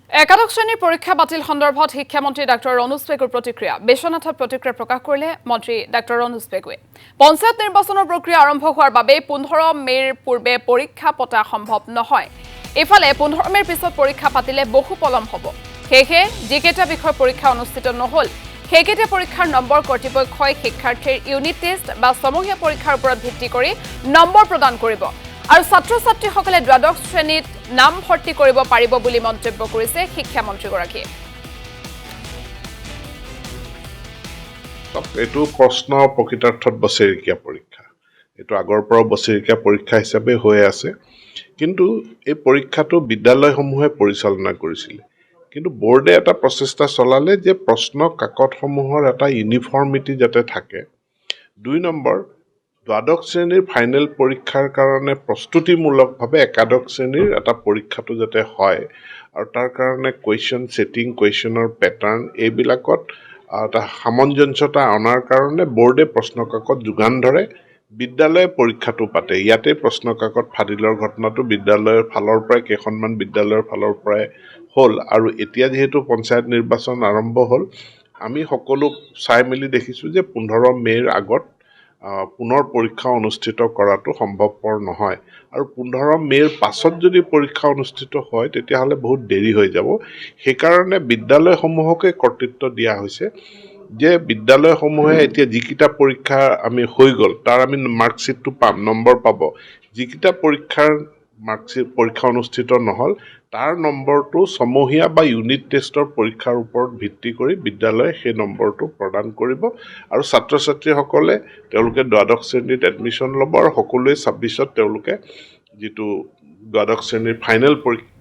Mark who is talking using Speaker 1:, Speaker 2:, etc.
Speaker 1: একাদশ শ্ৰেণীৰ পৰীক্ষা বাতিল সন্দৰ্ভত শিক্ষামন্ত্ৰী ডাক্তৰ ৰণোজ পেগুৰ প্ৰতিক্ৰিয়া বিশ্বনাথত প্ৰতিক্ৰিয়া প্ৰকাশ কৰিলে মন্ত্ৰী ডাক্তৰ ৰণোজ পেগুৱে পঞ্চায়ত নিৰ্বাচনৰ প্ৰক্ৰিয়া আৰম্ভ হোৱাৰ বাবে 15 মেৰ পূৰ্বে পৰীক্ষা পতা সম্ভৱ নহয় এফালে 15 মেৰ পিছত পৰীক্ষা পাতিলে বহু পলম হ'ব সেয়ে যিকেইটা বিষয় পৰীক্ষা অনুষ্ঠিত নহল সেইকেইটা পৰীক্ষাৰ নম্বৰ কৰ্তৃপক্ষই শিক্ষাৰ্থীৰ ইউনিট টেষ্ট বা সমহীয়া পৰীক্ষাৰ ওপৰত ভিত্তি কৰি নম্বৰ প্ৰদান কৰিব আৰু ছাত্ৰ-ছাত্ৰীসকলে দ্বাদশ শ্ৰেণীত নাম ভৰ্তি কৰিব পাৰিব বুলি মন্তব্য কৰিছে শিক্ষামন্ত্ৰীগৰাকীয়ে
Speaker 2: এইটো প্ৰশ্ন প্ৰকৃতাৰ্থত বছৰেকীয়া পৰীক্ষা এইটো আগৰ পৰা বছৰেকীয়া পৰীক্ষা হিচাপে হৈ আছে কিন্তু এই পৰীক্ষাটো বিদ্যালয়সমূহে পৰিচালনা কৰিছিল কিন্তু বোৰ্ডে এটা প্ৰচেষ্টা চলালে যে প্ৰশ্ন কাকতসমূহৰ এটা ইউনিফৰ্মিটি যাতে থাকে দুই নম্বৰ দ্বাদশ শ্ৰেণীৰ ফাইনেল পৰীক্ষাৰ কাৰণে প্ৰস্তুতিমূলকভাৱে একাদশ শ্ৰেণীৰ এটা পৰীক্ষাটো যাতে হয় আৰু তাৰ কাৰণে কুৱেশ্যন সেটিং কুৱেশ্যনৰ পেটাৰ্ন এইবিলাকত এটা সামঞ্জস্যতা অনাৰ কাৰণে বোৰ্ডে প্ৰশ্নকাকত যোগান ধৰে বিদ্যালয়ে পৰীক্ষাটো পাতে ইয়াতে প্ৰশ্নকাকত ফাদিলৰ ঘটনাটো বিদ্যালয়ৰ ফালৰ পৰা কেইখনমান বিদ্যালয়ৰ ফালৰ পৰা হ'ল আৰু এতিয়া যেহেতু পঞ্চায়ত নিৰ্বাচন আৰম্ভ হ'ল আমি সকলো চাই মেলি দেখিছোঁ যে 15 মেৰ আগত পুনৰ পৰীক্ষা অনুষ্ঠিত কৰাটো সম্ভৱপৰ নহয় আৰু 15 মেৰ পাছত যদি পৰীক্ষা অনুষ্ঠিত হয় তেতিয়াহ'লে বহুত দেৰি হৈ যাব সেইকাৰণে বিদ্যালয়সমূহকে কৰ্তৃত্ব দিয়া হৈছে যে বিদ্যালয়সমূহে এতিয়া যিকিটা পৰীক্ষা আমি হৈ গ'ল তাৰ আমি মাৰ্কশ্বিটটো পাম নম্বৰ পাব যিকিটা পৰীক্ষাৰ মাৰ্কশ্বিট পৰীক্ষা অনুষ্ঠিত নহল তাৰ নম্বৰটো সমহীয়া বা ইউনিট টেষ্টৰ পৰীক্ষাৰ ওপৰত ভিত্তি কৰি বিদ্যালয়ে সেই নম্বৰটো প্ৰদান কৰিব আৰু ছাত্ৰ-ছাত্ৰীসকলে তেওঁলোকে দ্বাদশ শ্ৰেণীত এডমিশ্যন ল'ব আৰু সকলোৱে 26ত তেওঁলোকে যিটো দ্বাদশ শ্ৰেণীৰ ফাইনেল পৰীক্ষা